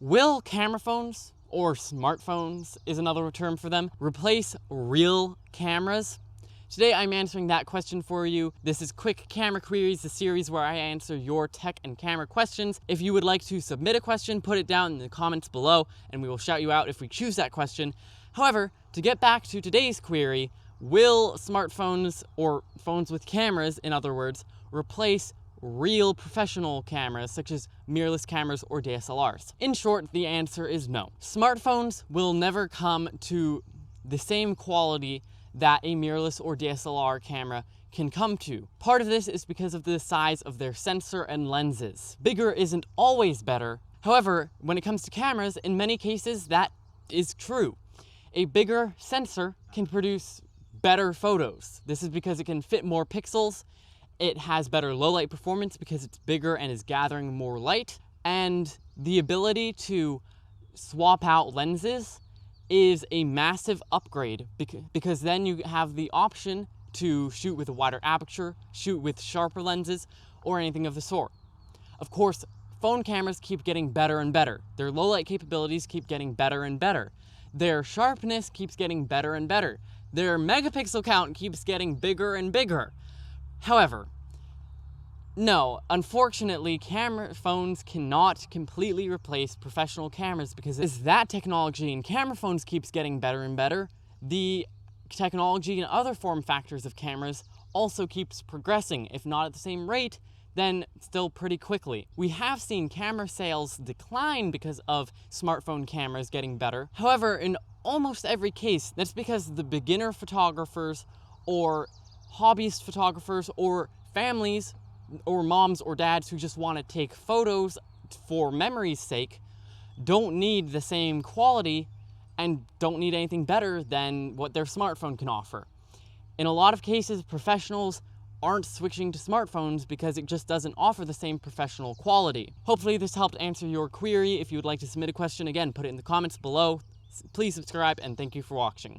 Will camera phones, or smartphones is another term for them, replace real cameras? Today I'm answering that question for you. This is Quick Camera Queries, the series where I answer your tech and camera questions. If you would like to submit a question, put it down in the comments below and we will shout you out if we choose that question. However, to get back to today's query, will smartphones, or phones with cameras in other words, replace real professional cameras such as mirrorless cameras or DSLRs? In short, the answer is no. Smartphones will never come to the same quality that a mirrorless or DSLR camera can come to. Part of this is because of the size of their sensor and lenses. Bigger isn't always better. However, when it comes to cameras, in many cases that is true. A bigger sensor can produce better photos. This is because it can fit more pixels. It has better low light performance because it's bigger and is gathering more light. And the ability to swap out lenses is a massive upgrade because then you have the option to shoot with a wider aperture, shoot with sharper lenses, or anything of the sort. Of course, phone cameras keep getting better and better. Their low light capabilities keep getting better and better. Their sharpness keeps getting better and better. Their megapixel count keeps getting bigger and bigger. However, no, unfortunately, camera phones cannot completely replace professional cameras because as that technology in camera phones keeps getting better and better, the technology in other form factors of cameras also keeps progressing, if not at the same rate, then still pretty quickly. We have seen camera sales decline because of smartphone cameras getting better. However, in almost every case, that's because the beginner photographers or hobbyist photographers or families or moms or dads who just want to take photos for memory's sake don't need the same quality and don't need anything better than what their smartphone can offer. In a lot of cases, professionals aren't switching to smartphones because it just doesn't offer the same professional quality. Hopefully this helped answer your query. If you would like to submit a question, again, put it in the comments below. Please subscribe and thank you for watching.